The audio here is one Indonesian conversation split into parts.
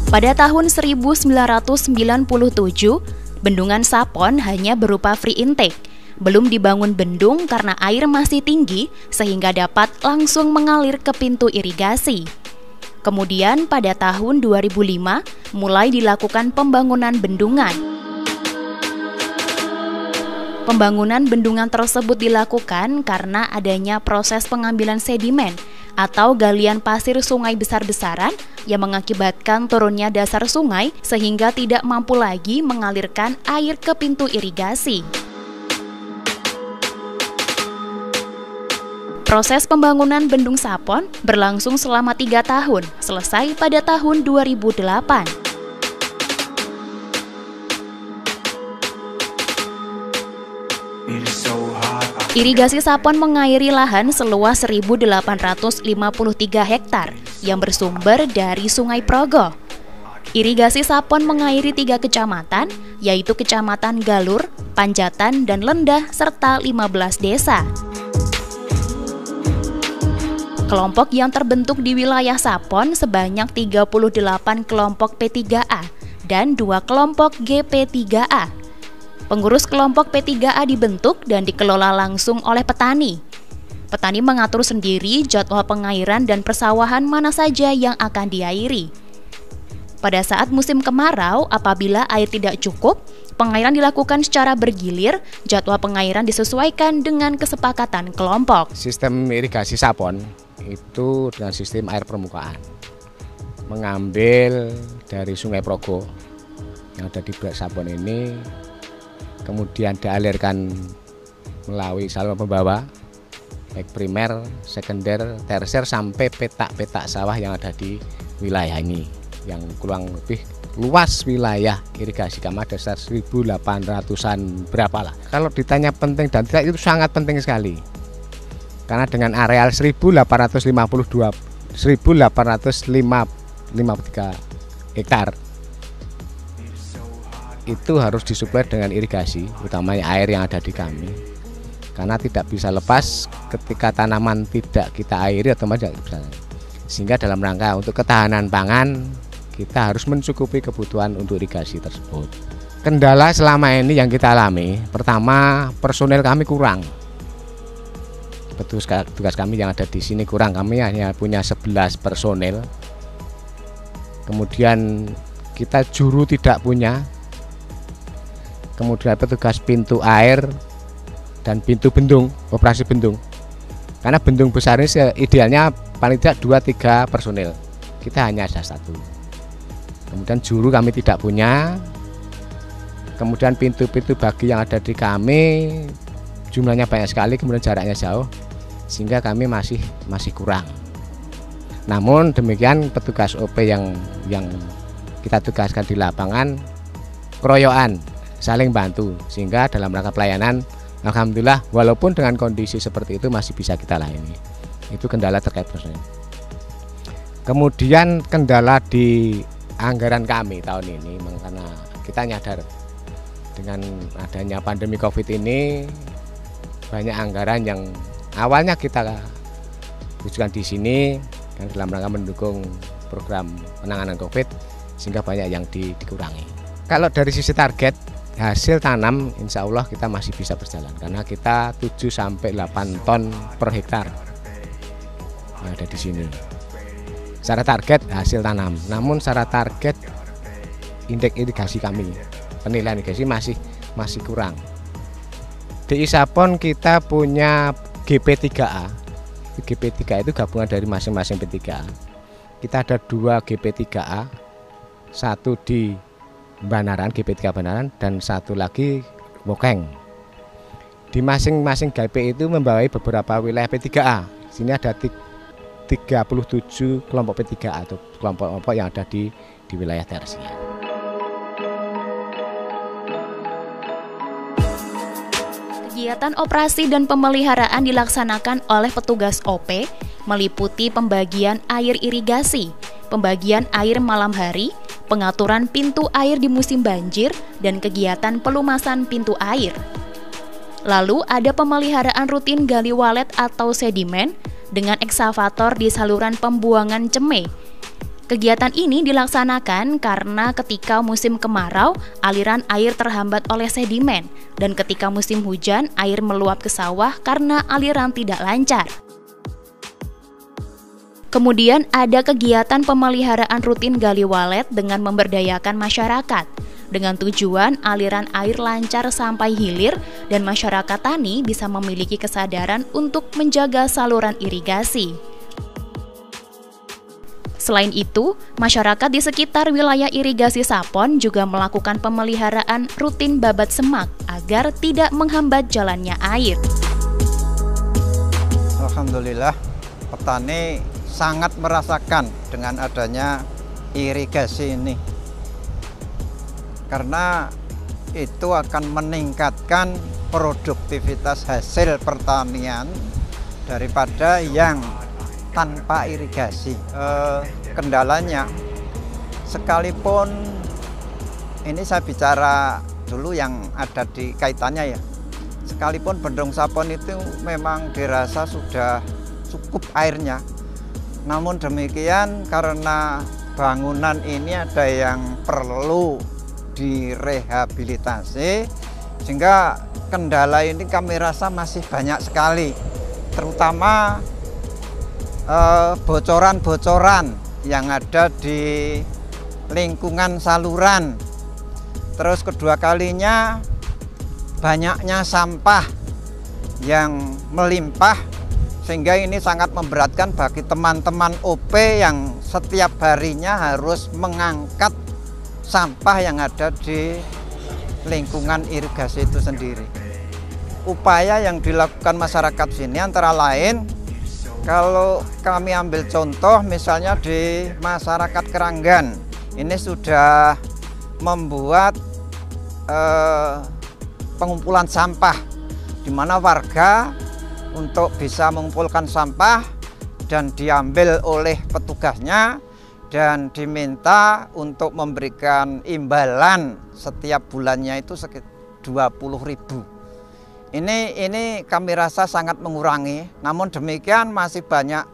Pada tahun 1997, Bendungan Sapon hanya berupa free intake. Belum dibangun bendung karena air masih tinggi sehingga dapat langsung mengalir ke pintu irigasi. Kemudian pada tahun 2005 mulai dilakukan pembangunan bendungan. Pembangunan bendungan tersebut dilakukan karena adanya proses pengambilan sedimen atau galian pasir sungai besar-besaran yang mengakibatkan turunnya dasar sungai sehingga tidak mampu lagi mengalirkan air ke pintu irigasi. Proses pembangunan Bendung Sapon berlangsung selama 3 tahun, selesai pada tahun 2008. Irigasi Sapon mengairi lahan seluas 1.853 hektar yang bersumber dari Sungai Progo. Irigasi Sapon mengairi 3 kecamatan, yaitu Kecamatan Galur, Panjatan, dan Lendah, serta 15 desa. Kelompok yang terbentuk di wilayah Sapon sebanyak 38 kelompok P3A dan 2 kelompok GP3A. Pengurus kelompok P3A dibentuk dan dikelola langsung oleh petani. Petani mengatur sendiri jadwal pengairan dan persawahan mana saja yang akan diairi. Pada saat musim kemarau, apabila air tidak cukup, pengairan dilakukan secara bergilir, jadwal pengairan disesuaikan dengan kesepakatan kelompok. Sistem irigasi Sapon itu dengan sistem air permukaan. Mengambil dari Sungai Progo yang ada di Blok Sapon ini, kemudian dialirkan melalui saluran pembawa, baik primer, sekunder, tersier, sampai petak-petak sawah yang ada di wilayah ini, yang kurang lebih luas wilayah irigasi kami ada 1.800-an berapa lah. Kalau ditanya penting dan tidak, itu sangat penting sekali, karena dengan areal 1.853 hektar itu harus disuplai dengan irigasi, utamanya air yang ada di kami, karena tidak bisa lepas ketika tanaman tidak kita airi otomatis tidak bisa. Sehingga dalam rangka untuk ketahanan pangan kita harus mencukupi kebutuhan untuk irigasi tersebut. Kendala selama ini yang kita alami, pertama personel kami kurang. Tugas kami yang ada di sini kurang, kami hanya punya 11 personel. Kemudian kita juru tidak punya. Kemudian petugas pintu air dan pintu bendung, operasi bendung. Karena bendung besar ini idealnya paling tidak 2-3 personil, kita hanya ada 1. Kemudian juru kami tidak punya. Kemudian pintu-pintu bagi yang ada di kami jumlahnya banyak sekali, kemudian jaraknya jauh, sehingga kami masih kurang. Namun demikian petugas OP yang kita tugaskan di lapangan keroyokan, saling bantu, sehingga dalam rangka pelayanan alhamdulillah walaupun dengan kondisi seperti itu masih bisa kita layani. Itu kendala terkait personel. Kemudian kendala di anggaran kami tahun ini, karena kita nyadar dengan adanya pandemi COVID ini banyak anggaran yang awalnya kita tujukan di sini kan dalam rangka mendukung program penanganan COVID, sehingga banyak yang dikurangi. Kalau dari sisi target hasil tanam, insya Allah kita masih bisa berjalan, karena kita 7-8 ton per hektar yang ada di sini. Secara target hasil tanam, namun secara target indeks irigasi kami, penilaian irigasi masih kurang. Di Sapon kita punya GP3A. GP3A itu gabungan dari masing-masing P3A. Kita ada 2 GP3A, 1 di Banaran, GP3 Banaran, dan 1 lagi Wokeng. Di masing-masing GP itu membawai beberapa wilayah P3A. Sini ada 37 kelompok P3A atau kelompok-kelompok yang ada di wilayah tersier. Kegiatan operasi dan pemeliharaan dilaksanakan oleh petugas OP meliputi pembagian air irigasi, pembagian air malam hari, pengaturan pintu air di musim banjir, dan kegiatan pelumasan pintu air. Lalu ada pemeliharaan rutin gali walet atau sedimen dengan eksavator di saluran pembuangan ceme. Kegiatan ini dilaksanakan karena ketika musim kemarau, aliran air terhambat oleh sedimen, dan ketika musim hujan, air meluap ke sawah karena aliran tidak lancar. Kemudian ada kegiatan pemeliharaan rutin gali walet dengan memberdayakan masyarakat, dengan tujuan aliran air lancar sampai hilir dan masyarakat tani bisa memiliki kesadaran untuk menjaga saluran irigasi. Selain itu, masyarakat di sekitar wilayah irigasi Sapon juga melakukan pemeliharaan rutin babat semak agar tidak menghambat jalannya air. Alhamdulillah, petani sangat merasakan dengan adanya irigasi ini. Karena itu akan meningkatkan produktivitas hasil pertanian daripada yang tanpa irigasi. Kendalanya, sekalipun ini saya bicara dulu yang ada di kaitannya ya, sekalipun Bendung Sapon itu memang dirasa sudah cukup airnya, namun demikian karena bangunan ini ada yang perlu direhabilitasi, sehingga kendala ini kami rasa masih banyak sekali, terutama bocoran-bocoran yang ada di lingkungan saluran. Terus kedua kalinya banyaknya sampah yang melimpah, sehingga ini sangat memberatkan bagi teman-teman OP yang setiap harinya harus mengangkat sampah yang ada di lingkungan irigasi itu sendiri. Upaya yang dilakukan masyarakat sini antara lain, kalau kami ambil contoh misalnya di masyarakat Keranggan, ini sudah membuat pengumpulan sampah, di mana warga untuk bisa mengumpulkan sampah dan diambil oleh petugasnya dan diminta untuk memberikan imbalan setiap bulannya itu sekitar 20.000. Ini kami rasa sangat mengurangi, namun demikian masih banyak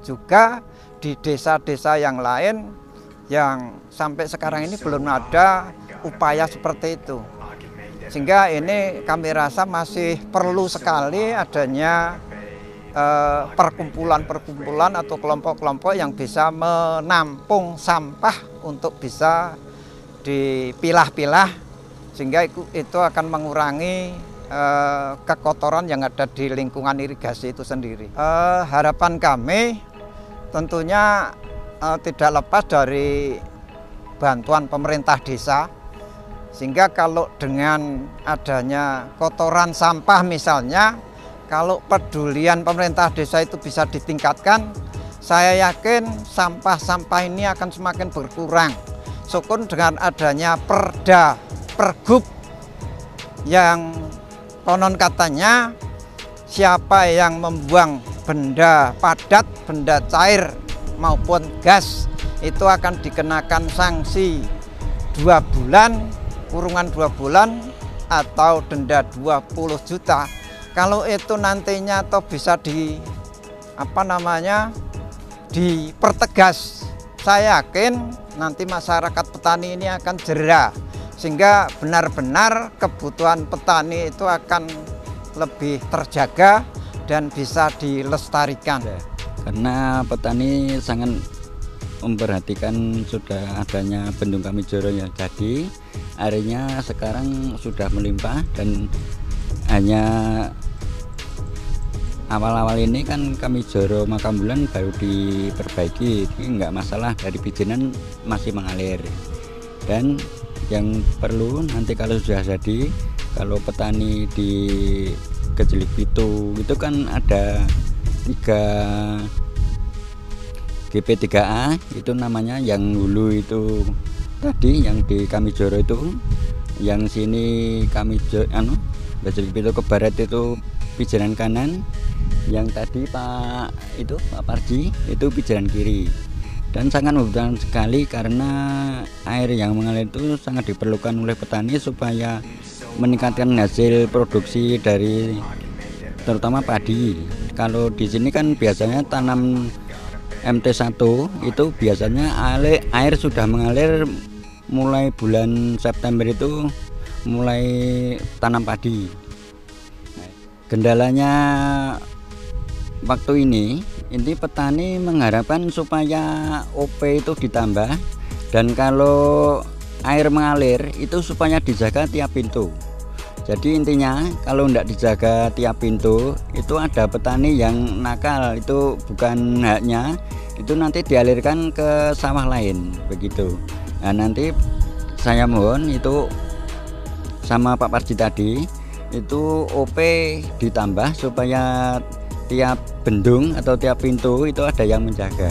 juga di desa-desa yang lain yang sampai sekarang ini belum ada upaya seperti itu. Sehingga ini kami rasa masih perlu sekali adanya perkumpulan-perkumpulan atau kelompok-kelompok yang bisa menampung sampah untuk bisa dipilah-pilah, sehingga itu akan mengurangi kekotoran yang ada di lingkungan irigasi itu sendiri. Harapan kami tentunya tidak lepas dari bantuan pemerintah desa, sehingga kalau dengan adanya kotoran sampah misalnya, kalau pedulian pemerintah desa itu bisa ditingkatkan, saya yakin sampah-sampah ini akan semakin berkurang. Syukur dengan adanya perda, pergub yang konon katanya siapa yang membuang benda padat, benda cair maupun gas itu akan dikenakan sanksi 2 bulan, kurungan 2 bulan atau denda 20 juta. Kalau itu nantinya atau bisa dipertegas, saya yakin nanti masyarakat petani ini akan jera, sehingga benar-benar kebutuhan petani itu akan lebih terjaga dan bisa dilestarikan. Karena petani sangat memperhatikan sudah adanya Bendung Kamijoro yang jadi, airnya sekarang sudah melimpah, dan hanya awal-awal ini kan Kamijoro Makambulan baru diperbaiki, ini enggak masalah, dari bijinan masih mengalir. Dan yang perlu nanti kalau sudah jadi, kalau petani di Kejelik Pitu itu kan ada 3 GP3A itu namanya, yang hulu itu tadi yang di Kamijoro itu, yang sini Kamijoro Kejelik Pitu ke barat itu pijaran kanan, yang tadi Pak Parji itu pijaran kiri. Dan sangat membutuhkan sekali karena air yang mengalir itu sangat diperlukan oleh petani supaya meningkatkan hasil produksi dari terutama padi. Kalau di sini kan biasanya tanam MT1 itu biasanya air sudah mengalir mulai bulan September itu mulai tanam padi. Kendalanya waktu ini petani mengharapkan supaya OP itu ditambah, dan kalau air mengalir itu supaya dijaga tiap pintu. Jadi intinya kalau tidak dijaga tiap pintu itu ada petani yang nakal, itu bukan haknya, itu nanti dialirkan ke sawah lain begitu. Nah, nanti saya mohon itu sama Pak Parji tadi itu OP ditambah supaya tiap bendung atau tiap pintu itu ada yang menjaga.